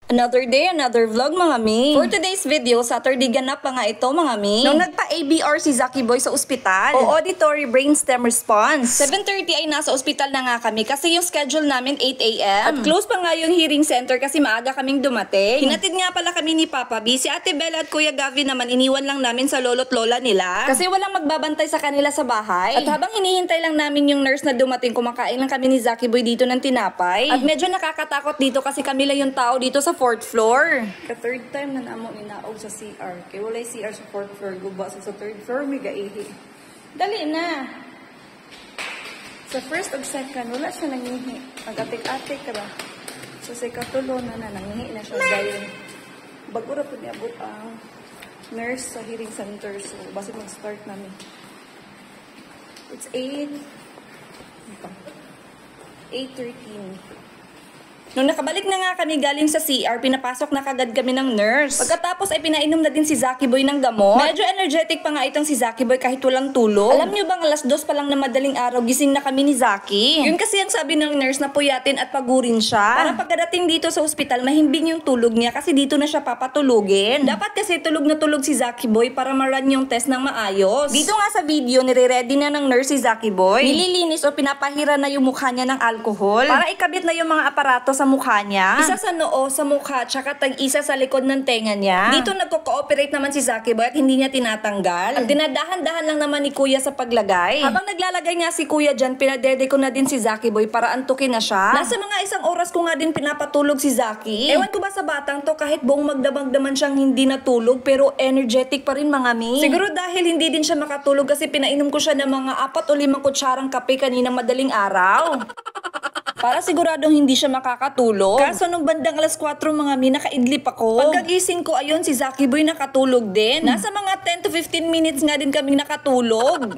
Another day, another vlog mga mi. For today's video, Saturday ganap pa nga ito mga mi. Nung nagpa-ABR si Zaki Boy sa ospital, o auditory brainstem response. 7:30 ay nasa ospital na nga kami kasi yung schedule namin 8 AM. At close pa nga yung hearing center kasi maaga kaming dumating. Hinatid nga pala kami ni Papa B. Si Ate Bella at Kuya Gavi naman iniwan lang namin sa lolo't lola nila. Kasi walang magbabantay sa kanila sa bahay. At habang hinihintay lang namin yung nurse na dumating, kumakain lang kami ni Zaki Boy dito ng tinapay. At medyo nakakatakot dito kasi kami lang yung tao dito sa 4th floor. Ka-third time na namo inaog sa CR. Kaya walay CR sa 4th floor. Guba sa 3rd floor, may gaihi. Dali na! Sa first o second, wala siya nangihi. Mag-atik-atik ka ba? So sa ikatulo na nangihi na siya dahil bago na po niabot ang nurse sa hearing center. So basta mag-start namin. It's 8:13. Nung nakabalik na nga kami galing sa CR, pinapasok na kagad kami ng nurse. Pagkatapos ay pinainom na din si Zaki Boy ng gamot. Medyo energetic pa nga itong si Zaki Boy kahit walang tulog. Alam nyo bang alas 2 pa lang na madaling araw, gising na kami ni Zaki. Yun kasi ang sabi ng nurse na puyatin at pagurin siya. Para pagkadating dito sa ospital, mahimbing yung tulog niya kasi dito na siya papatulugin. Dapat kasi tulog na tulog si Zaki Boy para ma-run yung test ng maayos. Dito nga sa video, nire-ready na ng nurse si Zaki Boy. Nililinis o pinapahira na yung mukha niya ng alcohol para ikabit na yung mga aparato sa mukha niya. Isa sa noo, sa mukha, tsaka tag-isa sa likod ng tenga niya. Dito nagko-cooperate naman si Zaki Boy at hindi niya tinatanggal. At dinadahan-dahan lang naman ni Kuya sa paglagay. Habang naglalagay nga si Kuya dyan, pinadede ko na din si Zaki Boy para antukin na siya. Nasa mga isang oras ko nga din pinapatulog si Zaki. Ewan ko ba sa batang to, kahit buong magdamag naman siyang hindi natulog, pero energetic pa rin mga mi. Siguro dahil hindi din siya makatulog kasi pinainom ko siya ng mga 4 o 5 kutsarang kape kaninang madaling araw. Para siguradong hindi siya makakatulog. Kaso nung bandang alas 4 mga mi, nakaidlip ako. Pagkagising ko, ayun, si Zaki Boy nakatulog din. Nasa mga 10 to 15 minutes nga din kaming nakatulog.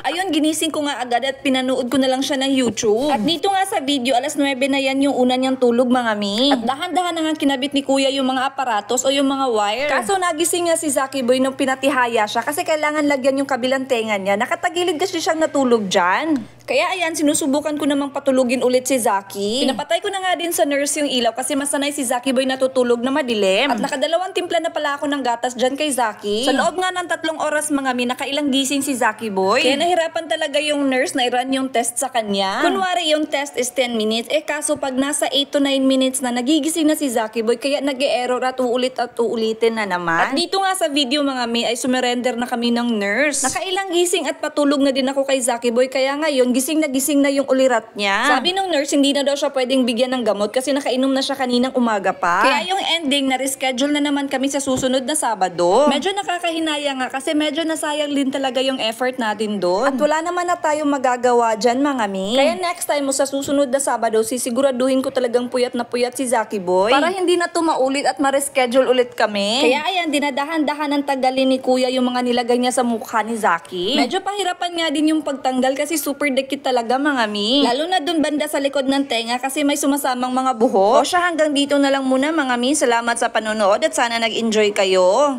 Ayun, ginising ko nga agad at pinanood ko na lang siya ng YouTube. At dito nga sa video, alas 9 na yan yung una niyang tulog mga mi. At dahan-dahan na nga kinabit ni Kuya yung mga aparatos o yung mga wire. Kaso nagising nga si Zaki Boy nung pinatihaya siya kasi kailangan lagyan yung kabilang tenga niya. Nakatagilid kasi siyang natulog dyan. Kaya ayan, sinusubukan ko namang patulugin ulit si Zaki. Pinapatay ko na nga din sa nurse yung ilaw kasi masanay si Zaki Boy natutulog na madilim. At nakadalawang timpla na pala ako ng gatas dyan kay Zaki. Sa loob nga ng 3 oras mga mi, nakailang gising si Zaki Boy. Kaya nahirapan talaga yung nurse na i-run yung test sa kanya. Kunwari yung test is 10 minutes, kaso pag nasa 8 to 9 minutes na, nagigising na si Zaki Boy kaya nag-e-error at uulitin na naman. At dito nga sa video mga mi, ay sumerender na kami ng nurse. Nakailang gising at patulog na din ako kay Zaki Boy kaya ngayon gising na yung ulirat niya. Sabi nung nurse, hindi na daw siya pwedeng bigyan ng gamot kasi nakainom na siya kaninang umaga pa. Kaya yung ending, na-reschedule na naman kami sa susunod na Sabado. Medyo nakakahinaya nga kasi medyo nasayang din talaga yung effort natin doon. At wala naman na tayong magagawa dyan mga mi. Kaya next time mo sa susunod na Sabado, sisiguraduhin ko talagang puyat na puyat si Zaki Boy. Para hindi na tumaulit at ma-reschedule ulit kami. Kaya ayan, dinadahan-dahan ng tagalin ni Kuya yung mga nilagay niya sa mukha ni Zaki. Medyo pahirapan nga din yung pagtanggal kasi super dekit talaga mga mi. Lalo na dun banda sa likod ng tenga kasi may sumasamang mga buhok. O siya, hanggang dito na lang muna mga mi. Salamat sa panonood at sana nag-enjoy kayo.